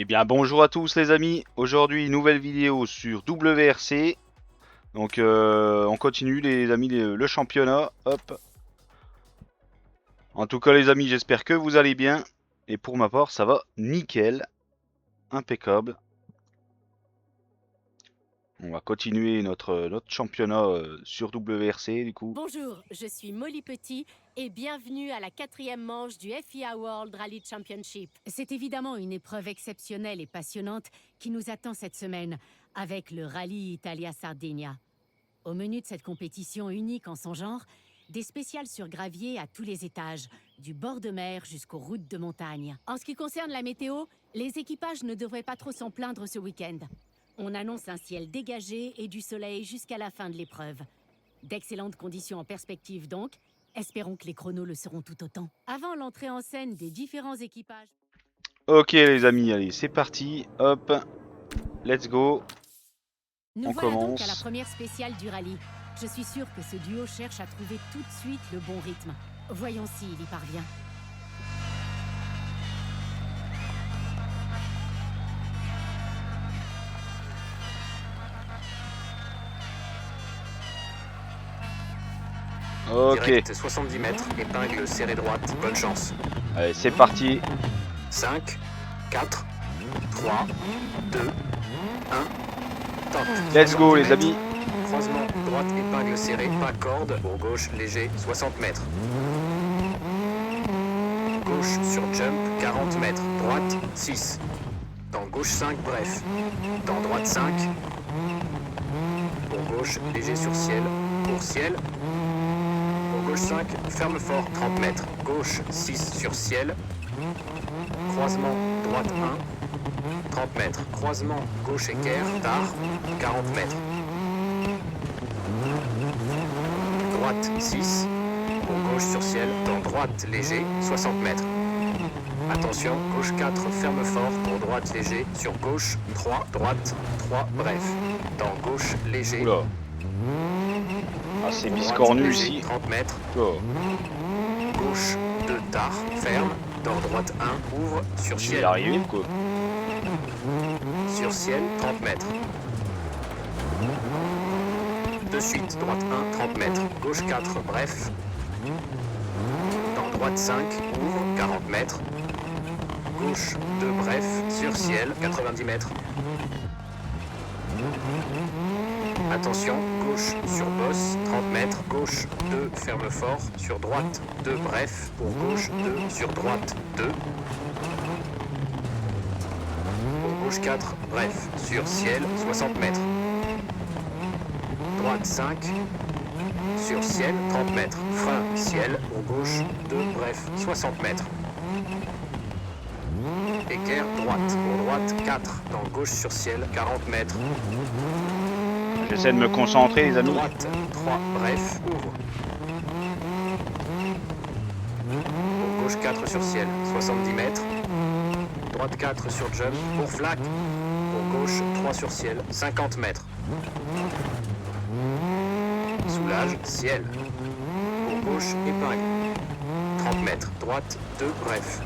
Eh bien bonjour à tous les amis, aujourd'hui nouvelle vidéo sur WRC. Donc on continue les amis le championnat, hop. En tout cas les amis, j'espère que vous allez bien. Et pour ma part ça va nickel, impeccable. On va continuer notre championnat sur WRC du coup. Bonjour, je suis Molly Petit et bienvenue à la 4e manche du FIA World Rally Championship. C'est évidemment une épreuve exceptionnelle et passionnante qui nous attend cette semaine avec le Rallye Italia Sardinia. Au menu de cette compétition unique en son genre, des spéciales sur gravier à tous les étages, du bord de mer jusqu'aux routes de montagne. En ce qui concerne la météo, les équipages ne devraient pas trop s'en plaindre ce week-end. On annonce un ciel dégagé et du soleil jusqu'à la fin de l'épreuve. D'excellentes conditions en perspective donc, espérons que les chronos le seront tout autant. Avant l'entrée en scène des différents équipages... Ok les amis, allez c'est parti, hop, let's go. Nous On voilà donc à la commence. première spéciale du rallye. Je suis sûre que ce duo cherche à trouver tout de suite le bon rythme. Voyons s'il y parvient. Ok, Direct 70 mètres, épingle serrée droite, bonne chance. allez c'est parti. 5, 4, 3, 2, 1, top. Let's go 70 les amis. Croisement, droite, épingle serrée, pas corde, pour gauche, léger, 60 mètres. Gauche sur jump, 40 mètres, droite, 6. Dans gauche 5, bref. Dans droite 5. Pour gauche, léger sur ciel, pour ciel. Pour gauche 5, ferme fort, 30 mètres. Gauche 6 sur ciel. Croisement, droite 1, 30 mètres. Croisement, gauche équerre, tard, 40 mètres. Droite 6, pour gauche sur ciel, dans droite léger, 60 mètres. Attention, gauche 4, ferme fort, pour droite léger, sur gauche 3, droite 3, bref. Dans gauche léger. Oula. Ah c'est Droite biscornu léger, ici. 30 mètres. Oh. Gauche 2, tard, ferme. Dans droite 1, ouvre, sur Je vais ciel. y arriver quoi. Sur ciel, 30 mètres. De suite, droite 1, 30 mètres. Gauche 4, bref. Dans droite 5, ouvre, 40 mètres. Gauche 2, bref, sur ciel, 90 mètres. Attention, gauche sur bosse, 30 mètres. Gauche 2, ferme fort. Sur droite 2, bref. Pour gauche 2, sur droite 2. Pour gauche 4, bref. Sur ciel, 60 mètres. Droite 5. Sur ciel, 30 mètres. Frein, ciel, pour gauche 2, bref, 60 mètres. Équerre, droite. Pour droite 4. Dans gauche sur ciel, 40 mètres. J'essaie de me concentrer les amis. Droite 3, bref, ouvre. Pour gauche 4 sur ciel, 70 mètres. Droite 4 sur jump, pour flac. Pour gauche 3 sur ciel, 50 mètres. Soulage, ciel. Pour gauche, épingle. 30 mètres. Droite 2, bref.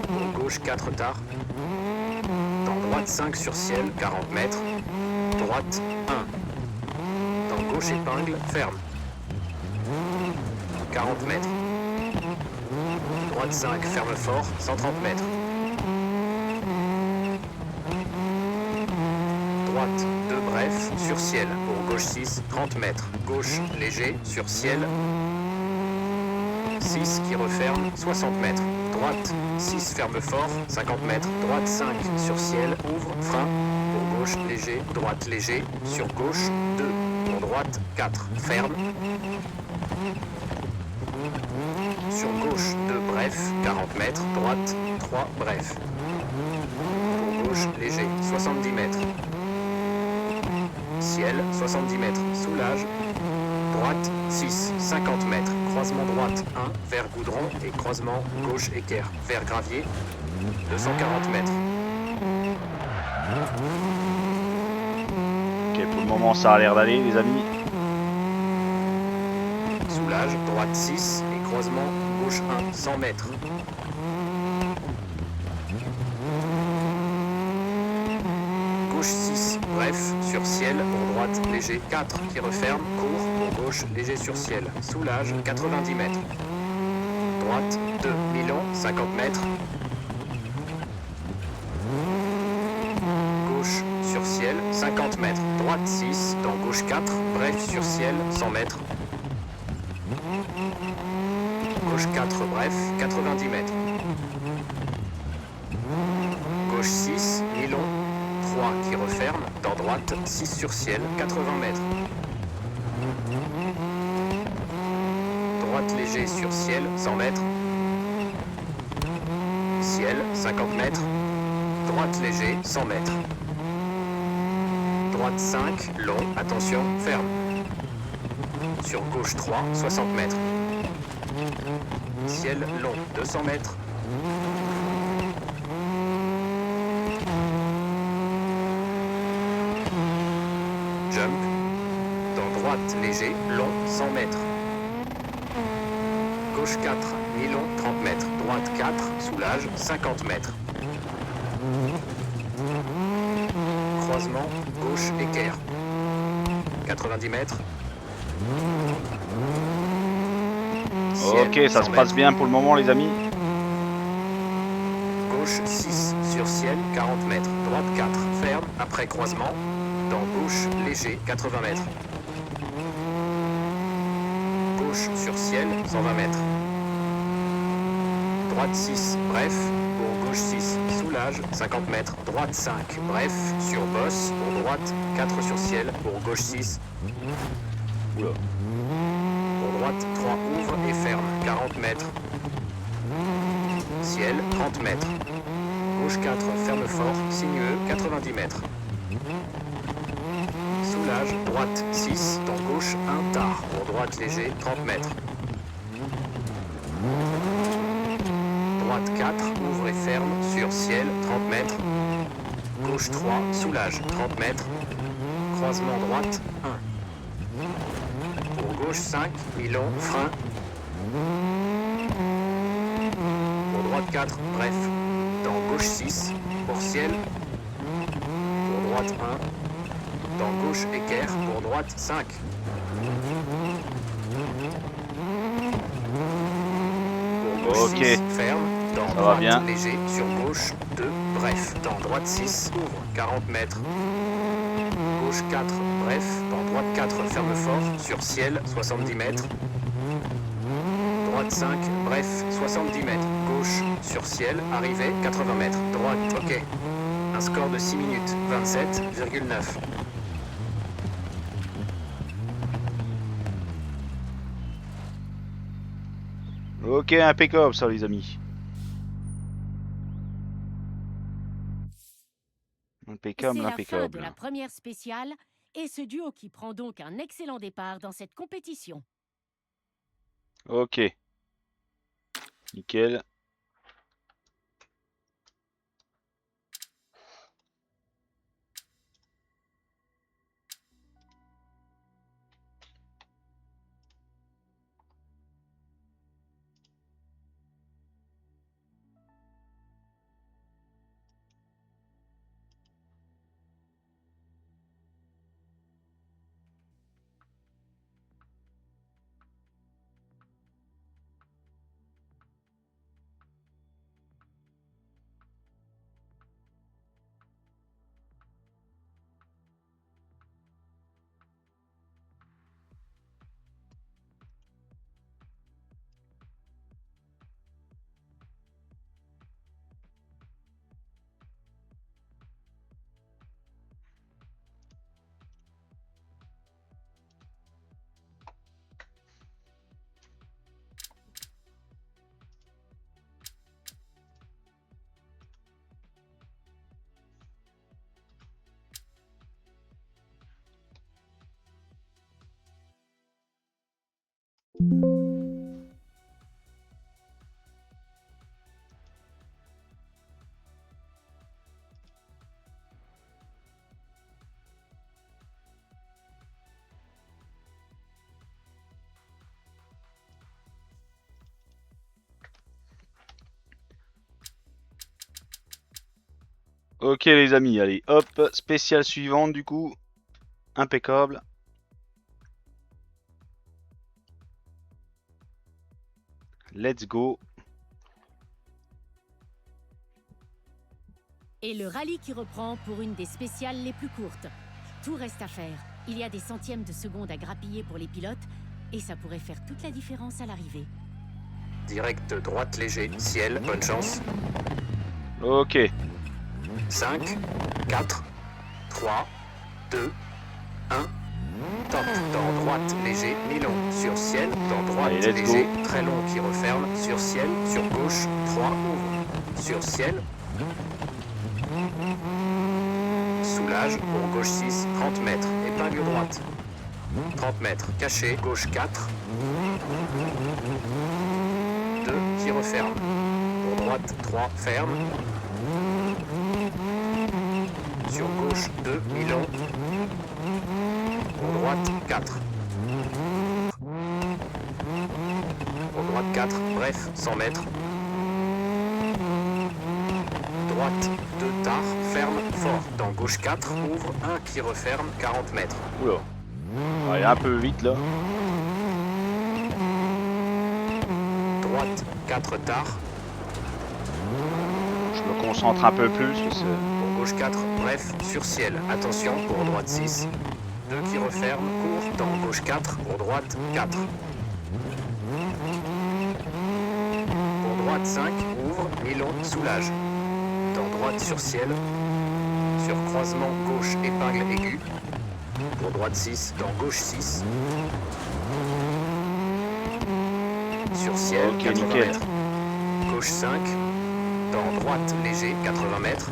Pour gauche 4 tard. Dans droite 5 sur ciel, 40 mètres. Droite 1. Dans gauche épingle, ferme. 40 mètres. Droite 5, ferme fort, 130 mètres. Droite 2, bref, sur ciel. Pour gauche 6, 30 mètres. Gauche léger, sur ciel. 6 qui referme, 60 mètres. Droite 6, ferme fort, 50 mètres. Droite 5, sur ciel, ouvre, frein. Pour gauche léger, droite léger. Sur gauche 2. Pour droite 4, ferme. Sur gauche 2, bref, 40 mètres. Droite 3, bref. Pour gauche léger, 70 mètres. Ciel, 70 mètres. Soulage. Droite 6, 50 mètres. Croisement droite 1, vers goudron et croisement gauche équerre, vers gravier, 240 mètres. Ok pour le moment ça a l'air d'aller les amis. Soulage, droite 6 et croisement gauche 1, 100 mètres. gauche 6, bref, sur ciel, pour droite, léger 4, qui referme, court, pour gauche, léger sur ciel, soulage, 90 mètres. Droite 2, mi-long, 50 mètres. Gauche sur ciel, 50 mètres. Droite 6, dans gauche 4, bref sur ciel, 100 mètres. Gauche 4, bref, 90 mètres. Gauche 6, mi-long, 3 qui referme, dans droite 6 sur ciel, 80 mètres. Droite léger sur ciel, 100 mètres. Ciel, 50 mètres. Droite léger, 100 mètres. Droite 5, long, attention, ferme. Sur gauche 3, 60 mètres. Ciel long, 200 mètres. Jump. Dans droite léger, long, 100 mètres. Gauche 4, mi-long, 30 mètres. Droite 4, soulage, 50 mètres. Croisement, gauche, équerre. 90 mètres. Ciel, Ok, ça 100 se passe mètres. bien pour le moment les amis. Gauche 6, sur ciel, 40 mètres. Droite 4, ferme, après croisement. Dans gauche, léger, 80 mètres. Gauche sur ciel, 120 mètres. Droite 6, bref, pour gauche 6, soulage, 50 mètres. Droite 5, bref, sur bosse, pour droite, 4 sur ciel, pour gauche 6. Oula. Pour droite, 3 ouvre et ferme, 40 mètres. Ciel, 30 mètres. Gauche 4, ferme fort, sinueux, 90 mètres. Soulage, droite 6, dans gauche 1 tard, pour droite léger, 30 mètres. Droite 4, ouvre et ferme, sur ciel, 30 mètres. Gauche 3, soulage, 30 mètres. Croisement droite 1. Pour gauche 5, mi-long, frein. Pour droite 4, bref. Dans gauche 6, pour ciel. Pour droite 1. Dans gauche équerre, pour droite 5. Pour gauche Ok. 6, ferme. Dans Ça va droite bien. léger, sur gauche 2, bref. Dans droite 6, ouvre, 40 mètres. Gauche 4, bref. Dans droite 4, ferme fort, sur ciel, 70 mètres. Droite 5, bref, 70 mètres. Gauche, sur ciel, arrivée, 80 mètres. Droite, ok. Un score de 6 minutes, 27,9. Ok, impeccable ça les amis. Impeccable, C'est la fin de impeccable. la première spéciale et ce duo qui prend donc un excellent départ dans cette compétition. Ok. Nickel. Ok les amis, allez, hop, spéciale suivante du coup. Impeccable. Let's go. Et le rallye qui reprend pour une des spéciales les plus courtes. Tout reste à faire. Il y a des centièmes de seconde à grappiller pour les pilotes et ça pourrait faire toute la différence à l'arrivée. Direct droite léger, ciel, bonne chance. Ok. 5, 4, 3, 2, 1. Top, dans droite léger, mi-long, sur ciel, dans droite Allez, let's léger, très long qui referme, sur ciel, sur gauche, 3, ouvre, sur ciel. Soulage, pour gauche 6, 30 mètres, épingle droite. 30 mètres, caché, gauche 4. 2, qui referme. Pour droite 3, ferme. Sur gauche 2, mi-long. Pour droite 4. Pour droite 4, bref, 100 mètres. Droite 2, tard, ferme, fort. Dans gauche 4, ouvre 1 qui referme, 40 mètres. Oula. Allez, un peu vite là. Droite 4, tard. Je me concentre un peu plus. Parce que Pour gauche 4, bref, sur ciel. Attention, pour droite 6. 2 qui referme, court, dans gauche 4, pour droite 4. Pour droite 5, ouvre, mi-long, soulage. Dans droite sur ciel. Sur croisement gauche, épingle aiguë. Pour droite 6, dans gauche 6. Sur ciel, Ok, 80 nickel. mètres. Gauche 5, dans droite léger, 80 mètres.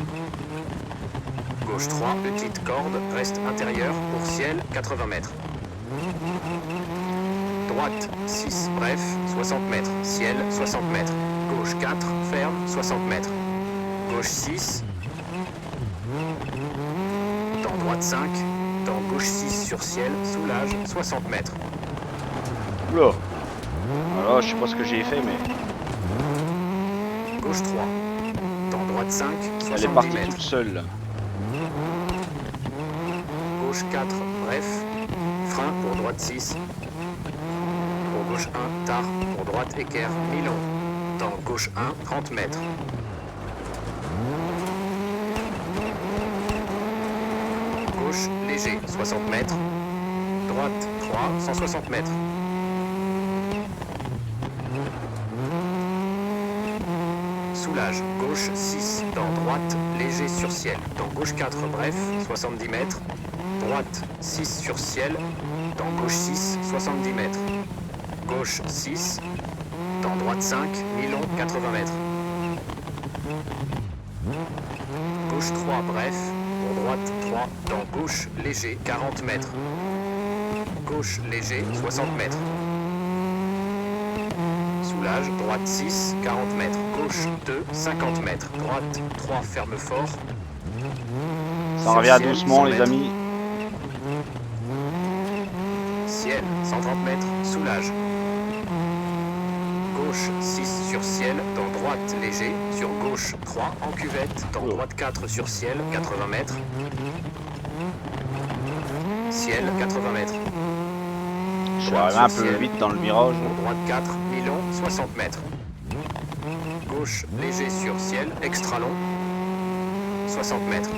Gauche 3, petite corde, reste intérieur, pour ciel, 80 mètres. Droite 6, bref, 60 mètres. Ciel, 60 mètres. Gauche 4, ferme, 60 mètres. Gauche 6. Dans droite 5. Dans gauche 6 sur ciel, soulage, 60 mètres. oula. Alors, je sais pas ce que j'ai fait, mais Gauche 3. Dans droite 5, elle est 70 partie mètres. toute seule. Là. Gauche 4, bref. Frein pour droite 6. Pour gauche 1, tard. Pour droite équerre, mi-long. Dans gauche 1, 30 mètres. Gauche léger, 60 mètres. Droite 3, 160 mètres. Soulage, gauche 6, dans droite, léger sur ciel. Dans gauche 4, bref, 70 mètres. Droite 6 sur ciel. Dans gauche 6, 70 mètres. Gauche 6. Dans droite 5, mi-long, 80 mètres. Gauche 3, bref. Pour droite 3. Dans gauche léger, 40 mètres. Gauche léger, 60 mètres. Soulage, droite 6, 40 mètres. Gauche 2, 50 mètres. Droite 3, ferme fort. Ça Sur revient ciel, doucement, 100 les mètres. amis. Ciel, 130 mètres, soulage. Gauche 6 sur ciel, dans droite léger, sur gauche 3 en cuvette, dans droite 4 sur ciel, 80 mètres. Ciel, 80 mètres. Je suis Droite arrivé un sur peu ciel. vite dans le virage. Pour droite 4, mi-long, 60 mètres. Gauche léger sur ciel, extra long, 60 mètres.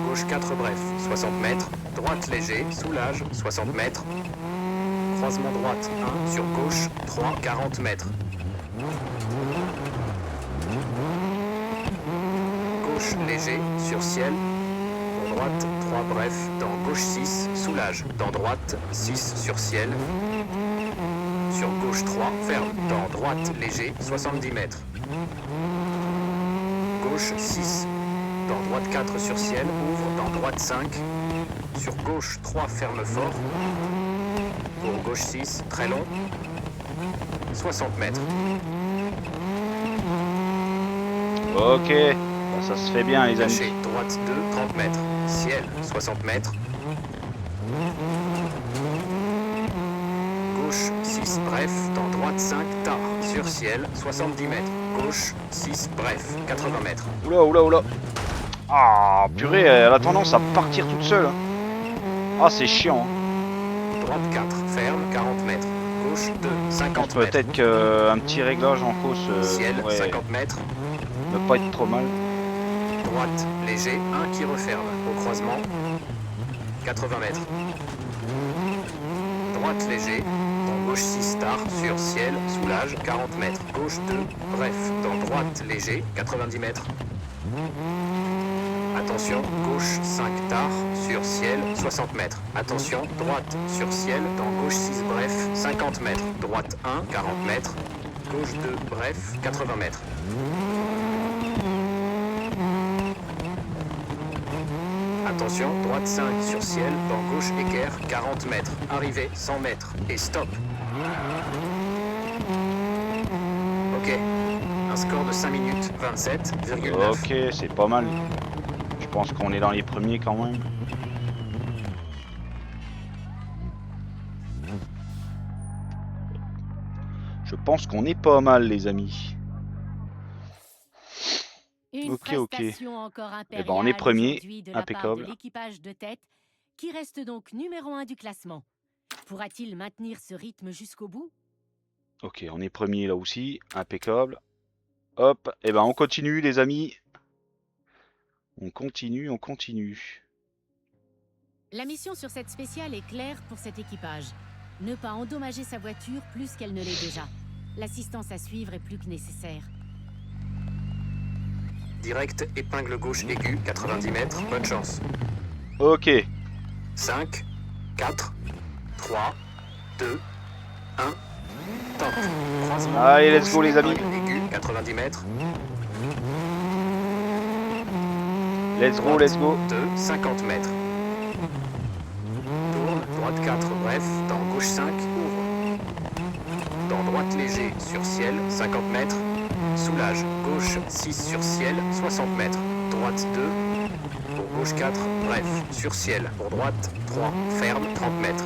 Gauche 4 bref, 60 mètres. Droite léger, soulage, 60 mètres. Croisement droite 1 sur gauche, 3, 40 mètres. Gauche léger, sur ciel. Pour droite 3 bref, dans gauche 6, soulage. Dans droite 6 sur ciel. Sur gauche 3, ferme. Dans droite léger, 70 mètres. Gauche 6. Dans droite 4 sur ciel, ouvre. Dans droite 5. Sur gauche 3, ferme fort. Pour gauche 6, très long. 60 mètres. Ok, bah, ça se fait bien, les amis. Caché, droite 2, 30 mètres. Ciel, 60 mètres. Gauche 6, bref. Dans droite 5, tard. Sur ciel, 70 mètres. Gauche 6, bref, 80 mètres. Oula, oula, oula. Ah, purée, elle a tendance à partir toute seule. Hein. Ah, c'est chiant. Hein. Droite 4, ferme, 40 mètres. Gauche 2, 50 mètres. Peut-être qu'un petit réglage en fausse Ciel, pourrait 50 mètres. ne pas être trop mal. Droite, léger, 1 qui referme. Au croisement, 80 mètres. Droite, léger. Dans gauche 6, tard, sur ciel, soulage, 40 mètres. Gauche 2, bref. Dans droite, léger, 90 mètres. Attention, gauche 5, tard, sur ciel, 60 mètres. Attention, droite, sur ciel, dans gauche 6, bref, 50 mètres. Droite 1, 40 mètres. Gauche 2, bref, 80 mètres. Attention, droite 5 sur ciel, dans gauche équerre, 40 mètres. Arrivée, 100 mètres. Et stop. Ok. Un score de 5 minutes 27,9. Ok, c'est pas mal. Je pense qu'on est dans les premiers quand même. Je pense qu'on est pas mal, les amis. Une Ok. prestation encore Eh ben, on est premier, aujourd'hui de la part impeccable. de l'équipage de tête, qui reste donc numéro 1 du classement. Pourra-t-il maintenir ce rythme jusqu'au bout? Ok, on est premier là aussi, impeccable. Hop, et ben on continue les amis. On continue. La mission sur cette spéciale est claire pour cet équipage. Ne pas endommager sa voiture plus qu'elle ne l'est déjà. L'assistance à suivre est plus que nécessaire. Direct, épingle gauche aiguë, 90 mètres. Bonne chance. Ok, 5, 4, 3, 2, 1. Top. Croisement. Allez, let's Gauche, go, les amis. épingle aiguë, 90 mètres. let's go. 2, 50 mètres. Tourne, droite 4, bref, dans gauche 5, ouvre. Dans droite léger, sur ciel, 50 mètres. Soulage, gauche 6 sur ciel, 60 mètres. Droite 2, pour gauche 4, bref, sur ciel. Pour droite 3, ferme, 30 mètres.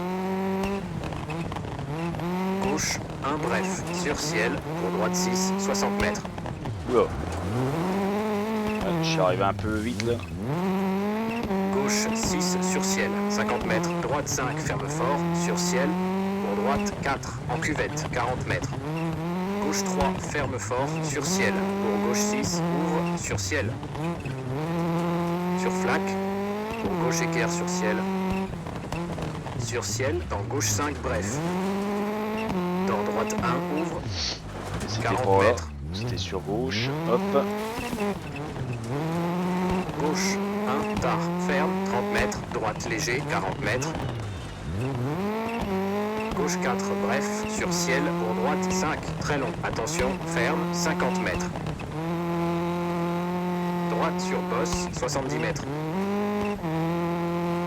Gauche 1, bref, sur ciel. Pour droite 6, 60 mètres. Oula. Je suis arrivé un peu vite là. Gauche 6 sur ciel, 50 mètres. Droite 5, ferme fort, sur ciel. Pour droite 4, en cuvette, 40 mètres. Gauche 3, ferme fort, sur ciel. Pour gauche 6, ouvre, sur ciel. Sur flaque. Pour gauche équerre, sur ciel. Sur ciel, dans gauche 5, bref. Dans droite 1, ouvre, C'était 40 pas là. mètres. C'était sur gauche. Hop. Gauche 1, tard, ferme, 30 mètres. Droite léger, 40 mètres. Gauche 4, bref, sur ciel, pour droite 5, très long. Attention, ferme, 50 mètres. Droite sur bosse, 70 mètres.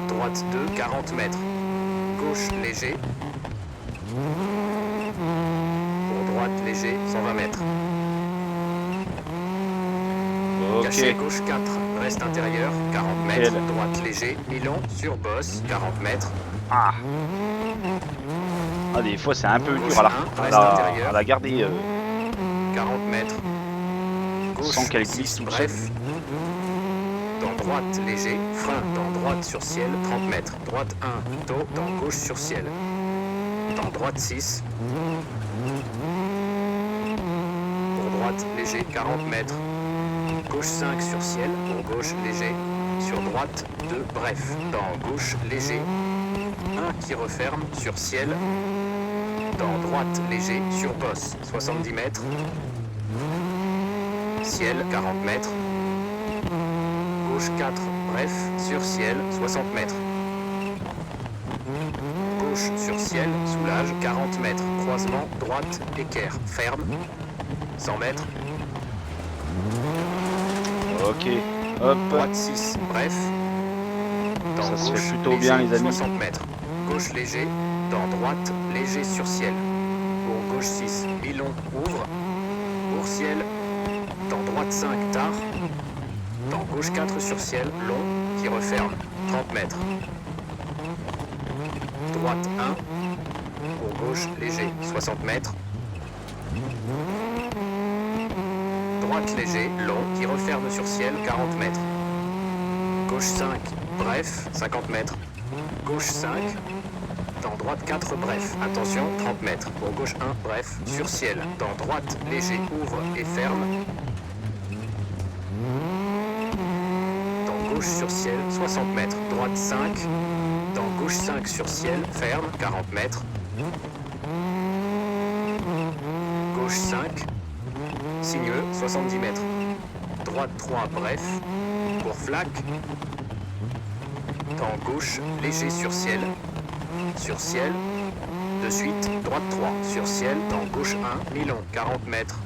Droite 2, 40 mètres. Gauche léger. Pour droite léger, 120 mètres. Caché, Ok. gauche 4, reste intérieur, 40 mètres. Nickel. Droite léger, Milon, sur bosse, 40 mètres. Ah. Ah, des fois c'est un peu Gauche dur à 1, reste intérieur. la garder 40 mètres. Gauche sans qu'elle 6, glisse toute bref. seule. Dans droite, léger. Frein, dans droite sur ciel, 30 mètres. Droite 1, tôt, dans gauche sur ciel. Dans droite 6. Pour droite, léger, 40 mètres. Gauche 5 sur ciel, pour gauche, léger. Sur droite, 2, bref. Dans gauche, léger. 1 qui referme, sur ciel. Dans droite, léger, sur bosse, 70 mètres. Ciel, 40 mètres. Gauche 4, bref, sur ciel, 60 mètres. Gauche sur ciel, soulage, 40 mètres. Croisement, droite, équerre, ferme, 100 mètres. Ok. Hop. Droite 6, bref. Dans Ça se gauche, fait plutôt léger, bien, les amis. 60 mètres. Gauche léger, dans droite, léger sur ciel. Pour gauche 6, Milon, ouvre. Pour ciel, dans droite 5, tard. Dans gauche 4 sur ciel, long, qui referme, 30 mètres. Droite 1, pour gauche, léger, 60 mètres. droite léger, long, qui referme sur ciel, 40 mètres. Gauche 5, bref, 50 mètres. Gauche 5, dans droite 4, bref, attention, 30 mètres. Pour gauche 1, bref, sur ciel. Dans droite, léger, ouvre et ferme. Dans gauche sur ciel, 60 mètres. Droite 5, dans gauche 5 sur ciel, ferme, 40 mètres. Gauche 5, sinueux, 70 mètres. Droite 3, bref, pour flaque. Dans gauche, léger sur ciel. Sur ciel. De suite, droite 3, sur ciel. Dans gauche 1, mi-long, 40 mètres.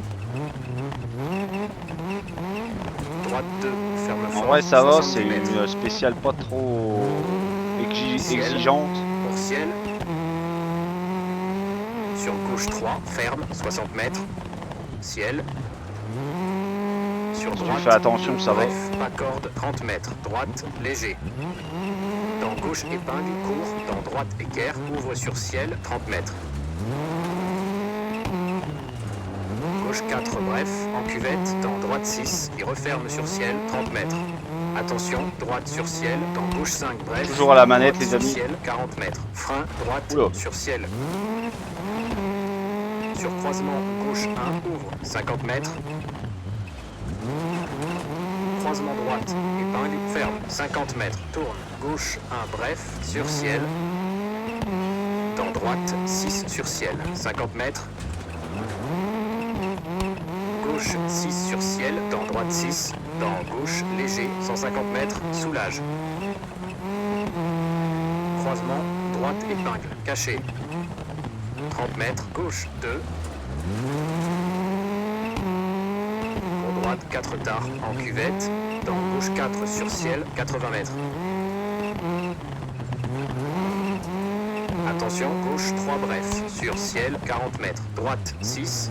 Droite 2, ferme fort. En vrai, ça va, 70 c'est mètres. une spéciale pas trop Ciel. exigeante. Pour ciel. Sur gauche 3, ferme, 60 mètres. Ciel. Sur Si tu droite, fais attention, ça va. bref, pas corde, 30 mètres. Droite, léger. Dans gauche, épingle, court. Dans droite, équerre, ouvre sur ciel, 30 mètres. Gauche 4, bref, en cuvette. Dans droite 6, il referme sur ciel, 30 mètres. Attention, droite sur ciel. Dans gauche 5, bref. Toujours à la manette, droite les sur amis. Ciel, 40 mètres. Frein, droite, Oula. sur ciel. Sur croisement, gauche 1, ouvre, 50 mètres. Croisement droite, épingle, ferme, 50 mètres, tourne, gauche 1, bref, sur ciel. Dans droite, 6 sur ciel, 50 mètres. Gauche 6 sur ciel, dans droite 6. Dans gauche, léger, 150 mètres, soulage. Croisement, droite, épingle, caché. 30 mètres, gauche 2. Pour droite, 4 dards en cuvette. Dans gauche 4 sur ciel, 80 mètres. Attention, gauche 3 bref, sur ciel, 40 mètres. Droite 6.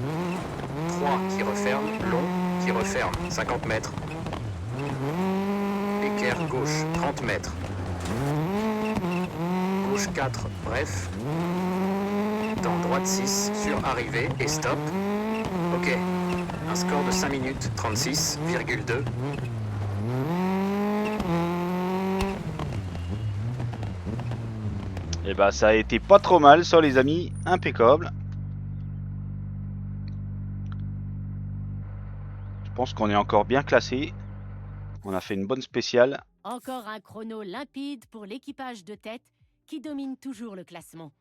3 qui referme, long, qui referme, 50 mètres. Équerre gauche, 30 mètres. Gauche 4, bref. Dans droite 6, sur arrivée et stop. Ok. Un score de 5 minutes, 36,2. Et bah ça a été pas trop mal ça les amis, impeccable. Je pense qu'on est encore bien classé. On a fait une bonne spéciale. Encore un chrono limpide pour l'équipage de tête qui domine toujours le classement.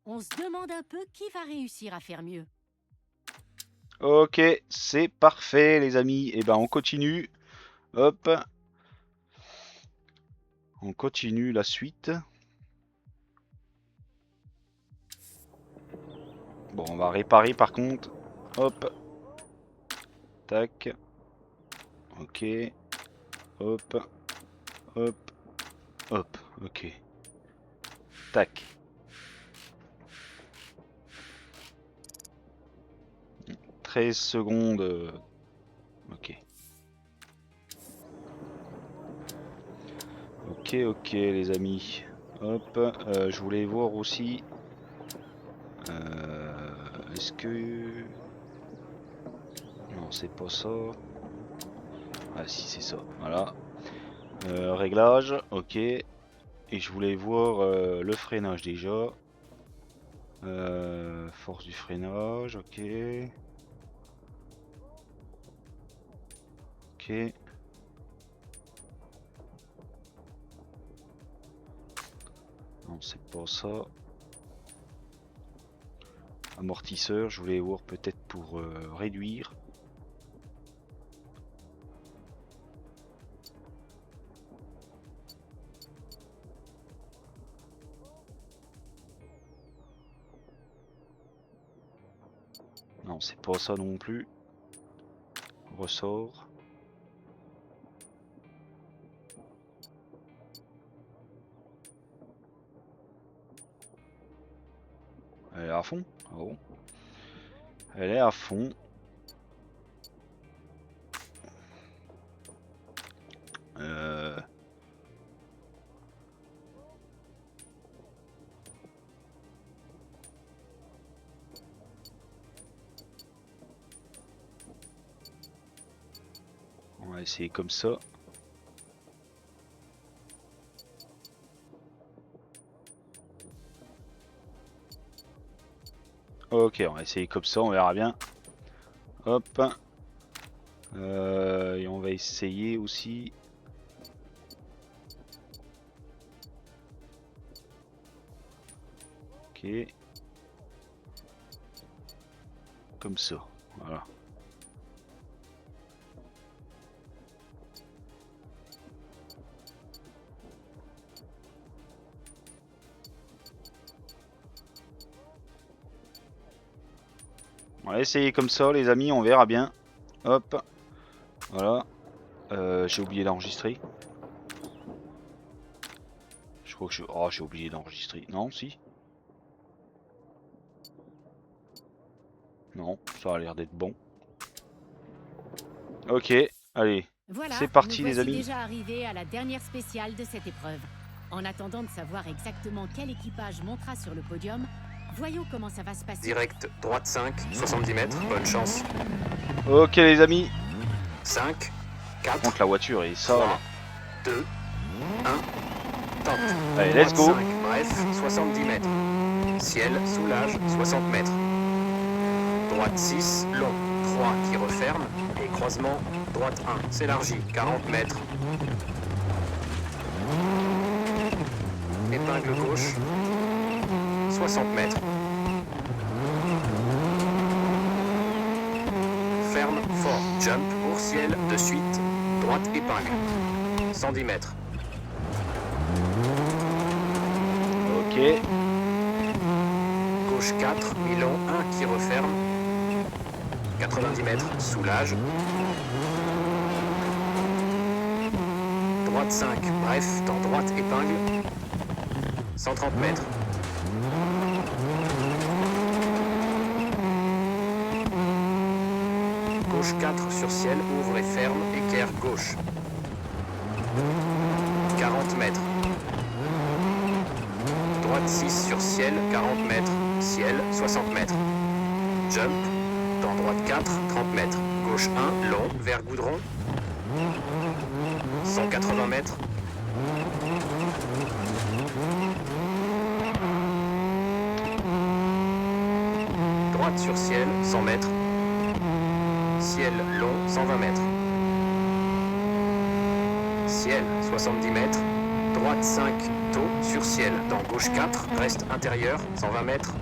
On se demande un peu qui va réussir à faire mieux. Ok, c'est parfait les amis. Et ben on continue. Hop. On continue la suite. Bon, on va réparer par contre. Hop. Tac. Ok. Hop. Hop. Hop. Ok. Tac. « 13 secondes. Ok. Ok les amis. Hop. Je voulais voir aussi. Est-ce que... Non, c'est pas ça. Ah si, c'est ça. Voilà. Réglage. Ok. Et je voulais voir le freinage déjà. Force du freinage. Ok. Ok. Non, c'est pas ça. Amortisseur, je voulais voir peut-être pour réduire. Non, c'est pas ça non plus. Ressort. Elle est à fond. Ah bon. Elle est à fond. essayer comme ça. Ok, on va essayer comme ça, on verra bien. Hop. Et on va essayer aussi. Ok. Comme ça, voilà. On va essayer comme ça les amis, on verra bien. Hop. Voilà. J'ai oublié d'enregistrer. Je crois que je... Oh, j'ai oublié d'enregistrer. Non, si. Non, ça a l'air d'être bon. Ok, allez. Voilà, C'est parti nous les voici amis. déjà arrivés à la dernière spéciale de cette épreuve. En attendant de savoir exactement quel équipage montera sur le podium, voyons comment ça va se passer. Direct, droite 5, 70 mètres, bonne chance. Ok les amis. 5, 4, Contre la voiture et ça. 3, 2, 1, top. Allez, let's go. Droite 5, bref, 70 mètres. Ciel, soulage, 60 mètres. Droite 6, long, 3 qui referme. Et croisement, droite 1, s'élargit, 40 mètres. Épingle gauche, 60 mètres. Ferme, fort, jump, pour ciel, de suite, droite épingle, 110 mètres. Ok. Gauche 4, mi-long, 1 qui referme, 90 mètres, soulage. Droite 5, bref, dans droite épingle, 130 mètres. Gauche 4 sur ciel, ouvre et ferme, équerre gauche. 40 mètres. Droite 6 sur ciel, 40 mètres. Ciel, 60 mètres. Jump, dans droite 4, 30 mètres. Gauche 1, long, vers goudron. 180 mètres. Droite sur ciel, 100 mètres. Ciel long, 120 mètres. Ciel, 70 mètres. Droite 5, taux, sur ciel. Dans gauche 4, reste intérieur, 120 mètres.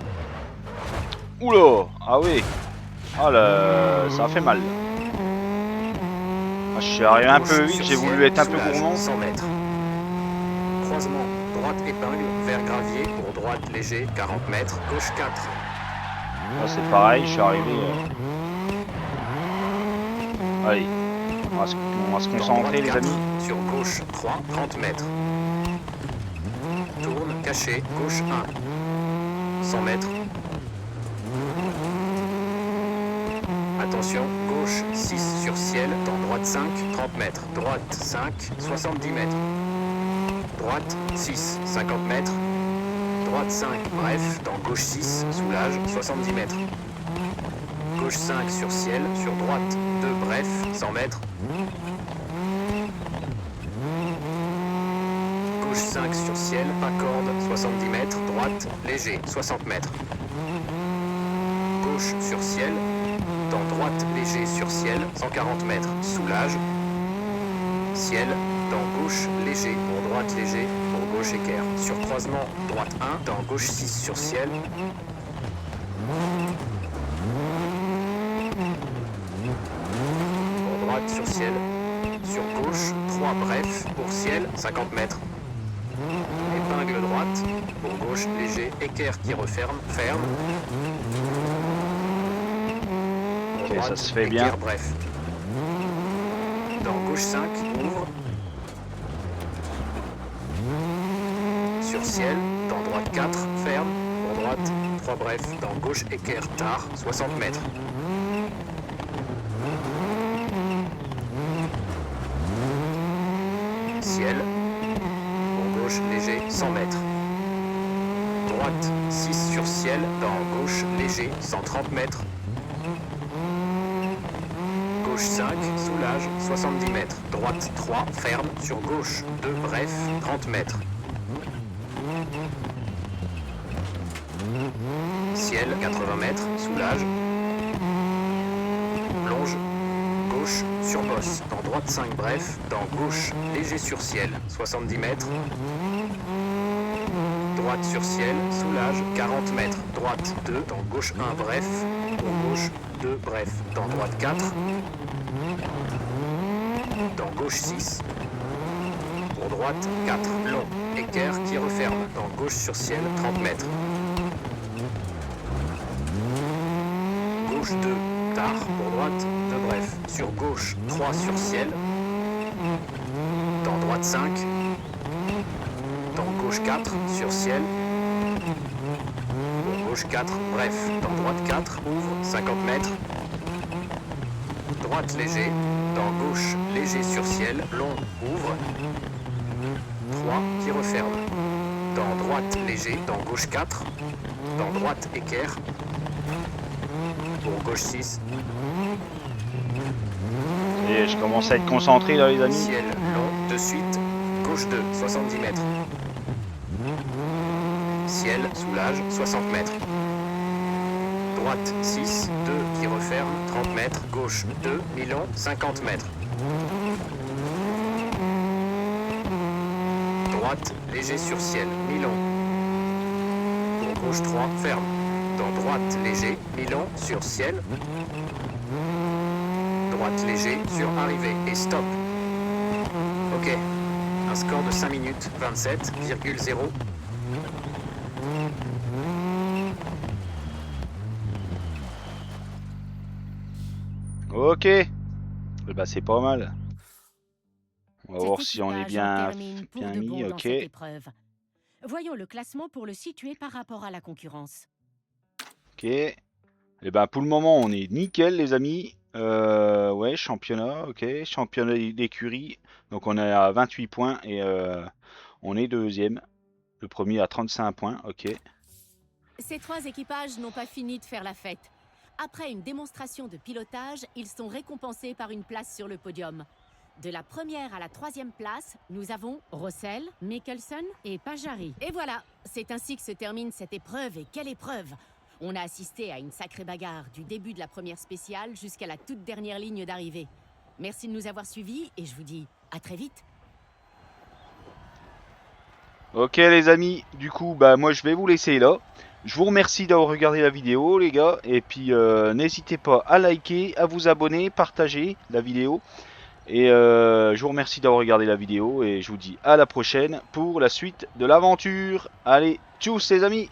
Oula. Ah oui. Ah là, ça a fait mal. Ah, je suis arrivé un peu Gauche vite, sur j'ai voulu ciel, être un peu soulage, gourmand. 100 mètres. Croisement, droite épingle, vers gravier, pour droite léger, 40 mètres. Gauche 4. Là c'est pareil, je suis arrivé. Allez, on va se Dans concentrer droite les 4, amis. sur gauche 3, 30 mètres. Tourne, caché, gauche 1. 100 mètres. Attention, gauche 6 sur ciel, dans droite 5, 30 mètres. Droite 5, 70 mètres. Droite 6, 50 mètres. Droite 5, bref, dans gauche 6, soulage, 70 mètres. Gauche 5 sur ciel, sur droite 2, bref, 100 mètres. Gauche 5 sur ciel, pas corde, 70 mètres. Droite, léger, 60 mètres. Gauche sur ciel, dans droite, léger sur ciel, 140 mètres. Soulage. Ciel, dans gauche, léger, pour droite, léger, pour gauche, équerre. Sur croisement, droite 1, dans gauche 6 sur ciel. Pour droite sur ciel. Sur gauche, 3 bref, pour ciel, 50 mètres. Épingle droite, pour gauche, léger, équerre qui referme, ferme. Pour Ok, droite, ça se fait bien. équerre bref. Dans gauche 5, ouvre. Sur ciel, dans droite 4, ferme. Pour droite, 3 bref, dans gauche, équerre tard, 60 mètres. Ciel, pour gauche, léger, 100 mètres. Droite, 6 sur ciel, dans gauche, léger, 130 mètres. Gauche 5, soulage, 70 mètres. Droite 3, ferme, sur gauche 2, bref, 30 mètres. Ciel, 80 mètres, soulage. Longe. Gauche, sur bosse. Dans droite 5, bref. Dans gauche, léger sur ciel, 70 mètres. Droite sur ciel, soulage, 40 mètres. Droite 2, dans gauche 1, bref. Pour gauche 2, bref. Dans droite 4. Dans gauche 6. Pour droite 4, long. Équerre qui referme. Dans gauche sur ciel, 30 mètres. Gauche 2, tard. Pour droite 2, bref. Sur gauche 3 sur ciel. Dans droite 5. Dans gauche 4, sur ciel. Pour gauche 4, bref. Dans droite 4, ouvre, 50 mètres. Droite léger. Dans gauche, léger sur ciel. Long, ouvre. 3, qui referme. Dans droite léger. Dans gauche 4. Dans droite équerre. Pour gauche 6. Et je commence à être concentré là les amis. Ciel long, de suite. Gauche 2, 70 mètres. Ciel, soulage, 60 mètres. Droite 6, 2 qui referme, 30 mètres. Gauche 2, mi-long, 50 mètres. Droite, léger sur ciel, mi-long. Pour gauche 3, ferme. Dans droite, léger, mi-long, sur ciel. Droite, léger, sur arrivée et stop. Ok. Un score de 5 minutes 27,0. Ok. Eh ben, c'est pas mal. On va Cet voir si on est équipage bien, termine pour bien de mis. bon dans Ok. cette épreuve. Voyons le classement pour le situer par rapport à la concurrence. Ok. Et ben pour le moment on est nickel les amis. Ouais, championnat, ok. Championnat d'écurie. Donc on est à 28 points et on est deuxième. Le premier à 35 points, ok. Ces trois équipages n'ont pas fini de faire la fête. Après une démonstration de pilotage, ils sont récompensés par une place sur le podium. De la première à la troisième place, nous avons Rossel, Mickelson et Pajari. Et voilà, c'est ainsi que se termine cette épreuve. Et quelle épreuve! On a assisté à une sacrée bagarre du début de la première spéciale jusqu'à la toute dernière ligne d'arrivée. Merci de nous avoir suivis et je vous dis à très vite. Ok les amis, du coup bah moi je vais vous laisser là. Je vous remercie d'avoir regardé la vidéo les gars. Et puis n'hésitez pas à liker, à vous abonner, partager la vidéo. Et je vous remercie d'avoir regardé la vidéo. Et je vous dis à la prochaine pour la suite de l'aventure. Allez, tchuss les amis!